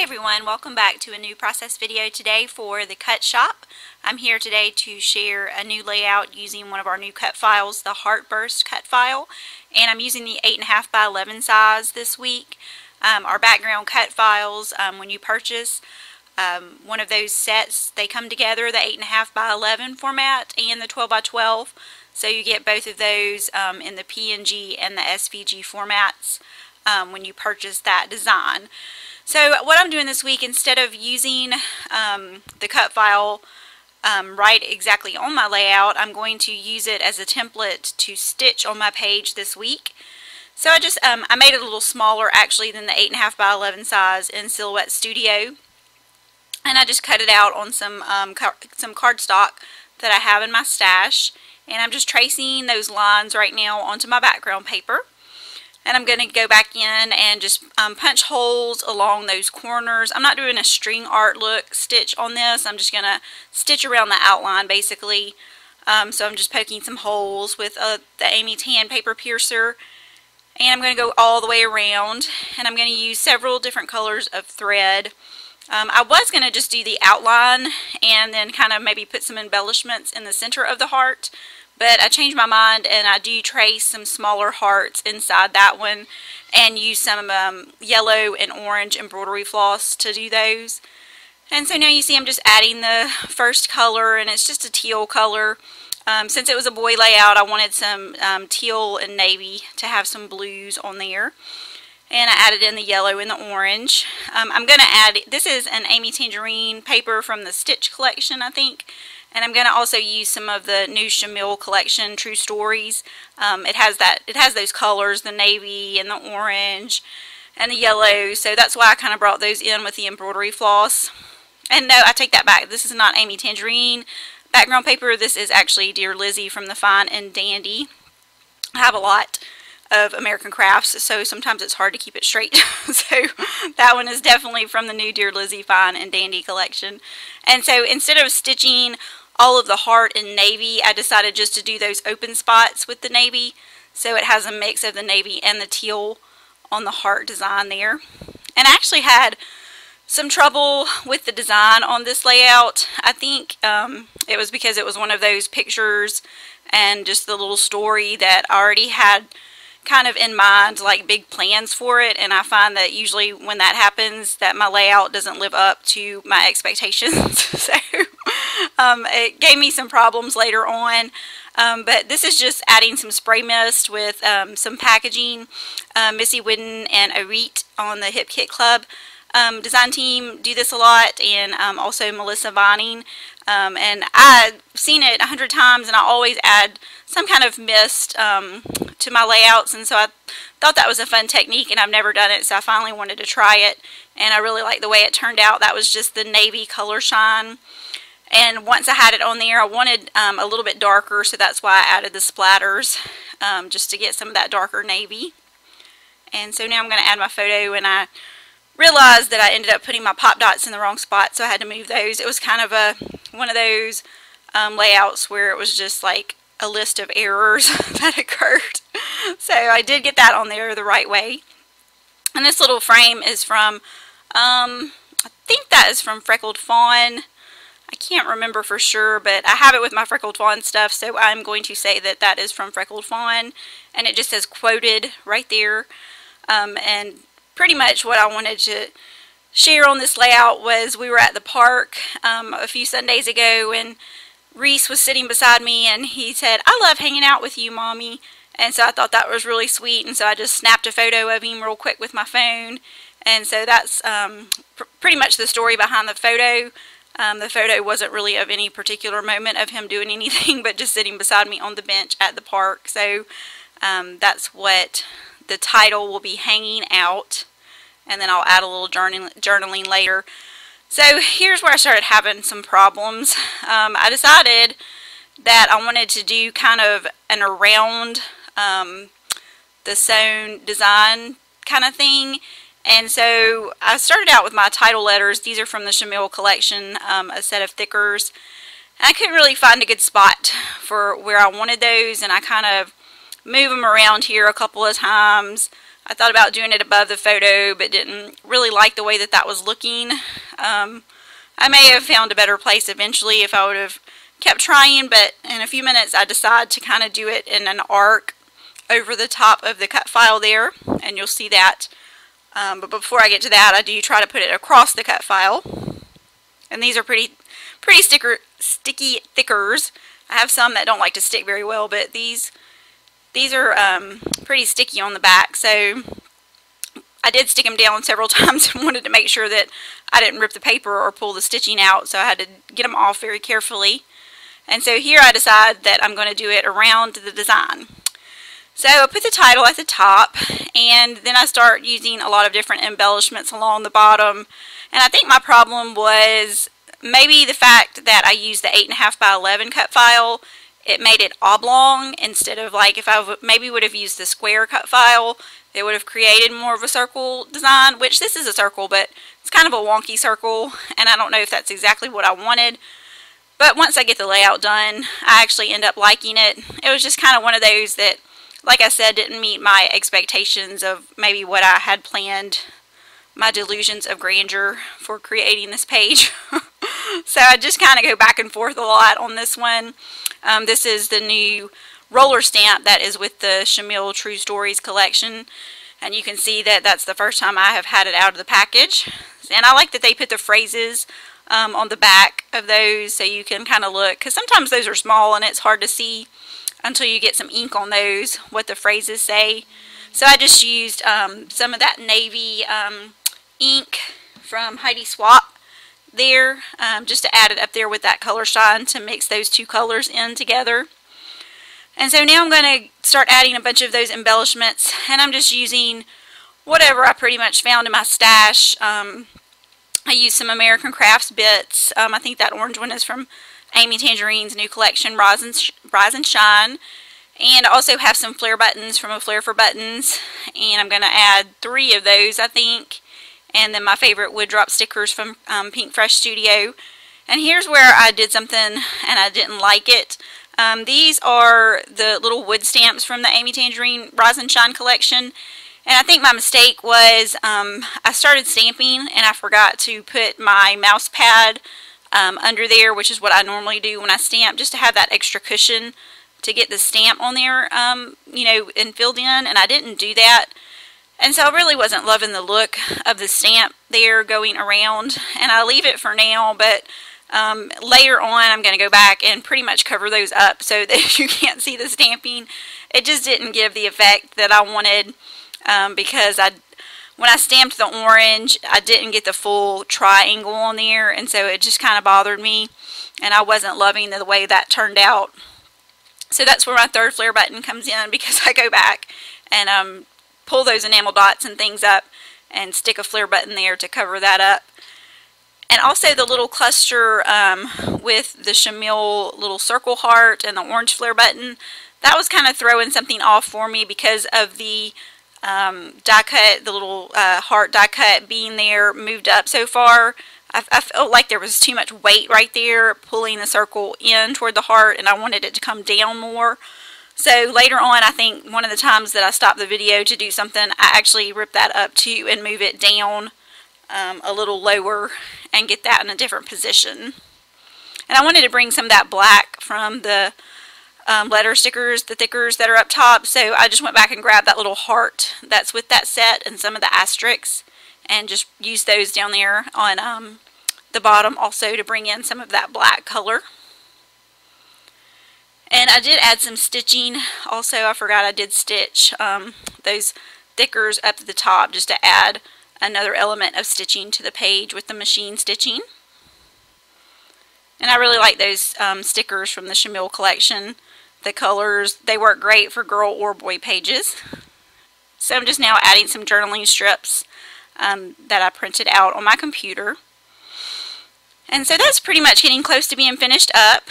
Hi everyone, welcome back to a new process video today for the Cut Shop. I'm here today to share a new layout using one of our new cut files, the Heartburst cut file, and I'm using the 8.5 by 11 size this week. Our background cut files, when you purchase one of those sets, they come together, the 8.5 by 11 format and the 12 by 12, so you get both of those in the PNG and the SVG formats when you purchase that design. So what I'm doing this week, instead of using the cut file right exactly on my layout, I'm going to use it as a template to stitch on my page this week. So I made it a little smaller actually than the 8.5 by 11 size in Silhouette Studio, and I just cut it out on some cardstock that I have in my stash, and I'm just tracing those lines right now onto my background paper. And I'm going to go back in and just punch holes along those corners. I'm not doing a string art look stitch on this. I'm just going to stitch around the outline basically. So I'm just poking some holes with the Amy Tan paper piercer. And I'm going to go all the way around. And I'm going to use several different colors of thread. I was going to just do the outline and then kind of maybe put some embellishments in the center of the heart. But I changed my mind and I do trace some smaller hearts inside that one and use some yellow and orange embroidery floss to do those. And so now you see I'm just adding the first color, and it's just a teal color. Since it was a boy layout, I wanted some teal and navy to have some blues on there. And I added in the yellow and the orange. I'm going to add, this is an Amy Tangerine paper from the Stitch collection, I think. And I'm going to also use some of the new Shamil collection, True Stories. It has those colors, the navy and the orange and the yellow. So that's why I kind of brought those in with the embroidery floss. And no, I take that back. This is not Amy Tangerine background paper. This is actually Dear Lizzie from the Fine and Dandy. I have a lot of American Crafts, so sometimes it's hard to keep it straight. So that one is definitely from the new Dear Lizzie Fine and Dandy collection. And so instead of stitching all of the heart in navy, I decided just to do those open spots with the navy, so it has a mix of the navy and the teal on the heart design there. And I actually had some trouble with the design on this layout. I think it was because it was one of those pictures and just the little story that I already had kind of in mind, like big plans for it, and I find that usually when that happens that my layout doesn't live up to my expectations. So it gave me some problems later on, but this is just adding some spray mist with some packaging. Missy Whidden and Arit on the Hip Kit Club design team do this a lot, and also Melissa Vining, and I've seen it 100 times, and I always add some kind of mist to my layouts, and so I thought that was a fun technique, and I've never done it, so I finally wanted to try it, and I really like the way it turned out. That was just the navy color shine, and once I had it on there, I wanted a little bit darker, so that's why I added the splatters, just to get some of that darker navy. And so now I'm going to add my photo, and I realized that I ended up putting my pop dots in the wrong spot, so I had to move those. It was kind of one of those layouts where it was just like a list of errors that occurred. So I did get that on there the right way. And this little frame is from, I think that is from Freckled Fawn. I can't remember for sure, but I have it with my Freckled Fawn stuff, so I'm going to say that that is from Freckled Fawn. And it just says quoted right there. And pretty much what I wanted to share on this layout was, we were at the park a few Sundays ago, and Reese was sitting beside me, and he said, "I love hanging out with you, Mommy." And so I thought that was really sweet, and so I just snapped a photo of him real quick with my phone. And so that's pretty much the story behind the photo. The photo wasn't really of any particular moment of him doing anything, but just sitting beside me on the bench at the park. So that's what the title will be, hanging out, and then I'll add a little journaling later. So here's where I started having some problems. I decided that I wanted to do kind of an around the sewn design kind of thing, and so I started out with my title letters. These are from the Shamil collection, a set of thickers. And I couldn't really find a good spot for where I wanted those, and I kind of move them around here a couple of times. I thought about doing it above the photo, but didn't really like the way that that was looking. I may have found a better place eventually if I would have kept trying, but in a few minutes I decided to kind of do it in an arc over the top of the cut file there, and you'll see that. But before I get to that, I do try to put it across the cut file. And these are pretty sticky thickers. I have some that don't like to stick very well, but these are pretty sticky on the back, so I did stick them down several times and wanted to make sure that I didn't rip the paper or pull the stitching out, so I had to get them off very carefully. And so here I decided that I'm going to do it around the design. So I put the title at the top, and then I start using a lot of different embellishments along the bottom. And I think my problem was maybe the fact that I used the 8.5 by 11 cut file. It made it oblong instead of, like, if I maybe would have used the square cut file, it would have created more of a circle design, which this is a circle, but it's kind of a wonky circle, and I don't know if that's exactly what I wanted. But once I get the layout done, I actually end up liking it. It was just kind of one of those that, like I said, didn't meet my expectations of maybe what I had planned, my delusions of grandeur for creating this page. So I just kind of go back and forth a lot on this one. This is the new roller stamp that is with the Shamil True Stories collection, and you can see that that's the first time I have had it out of the package. And I like that they put the phrases on the back of those so you can kind of look, because sometimes those are small and it's hard to see until you get some ink on those what the phrases say. So I just used some of that navy ink from Heidi Swap there, just to add it up there with that color shine to mix those two colors in together. And so now I'm going to start adding a bunch of those embellishments, and I'm just using whatever I pretty much found in my stash. I used some American Crafts bits. I think that orange one is from Amy Tangerine's new collection, Rise and Shine. And I also have some flare buttons from A Flare for Buttons, and I'm going to add 3 of those, I think. And then my favorite wood drop stickers from Pink Fresh Studio. And here's where I did something and I didn't like it. These are the little wood stamps from the Amy Tangerine Rise and Shine collection. And I think my mistake was I started stamping and I forgot to put my mouse pad under there, which is what I normally do when I stamp, just to have that extra cushion to get the stamp on there, you know, and filled in. And I didn't do that. And so I really wasn't loving the look of the stamp there going around, and I leave it for now, but later on I'm going to go back and pretty much cover those up so that you can't see the stamping. It just didn't give the effect that I wanted, because when I stamped the orange, I didn't get the full triangle on there, and so it just kind of bothered me, and I wasn't loving the way that turned out. So that's where my third flare button comes in, because I go back and pull those enamel dots and things up and stick a flare button there to cover that up. And also the little cluster with the Shamil little circle heart and the orange flare button, that was kind of throwing something off for me because of the die cut, the little heart die cut being there moved up so far. I felt like there was too much weight right there pulling the circle in toward the heart, and I wanted it to come down more. So later on, I think one of the times that I stopped the video to do something, I actually ripped that up too and move it down a little lower and get that in a different position. And I wanted to bring some of that black from the letter stickers, the thickers that are up top. So I just went back and grabbed that little heart that's with that set and some of the asterisks and just used those down there on the bottom also to bring in some of that black color. And I did add some stitching. Also, I forgot I did stitch those thickers up at the top just to add another element of stitching to the page with the machine stitching. And I really like those stickers from the Shamil collection. The colors, they work great for girl or boy pages. So I'm just now adding some journaling strips that I printed out on my computer. And so that's pretty much getting close to being finished up.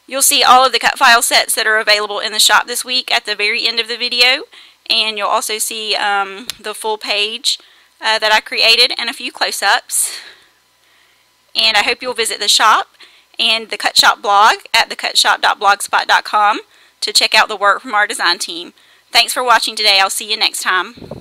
You'll see all of the cut file sets that are available in the shop this week at the very end of the video, and you'll also see the full page that I created and a few close-ups. And I hope you'll visit the shop and the Cut Shop blog at thecutshop.blogspot.com to check out the work from our design team. Thanks for watching today. I'll see you next time.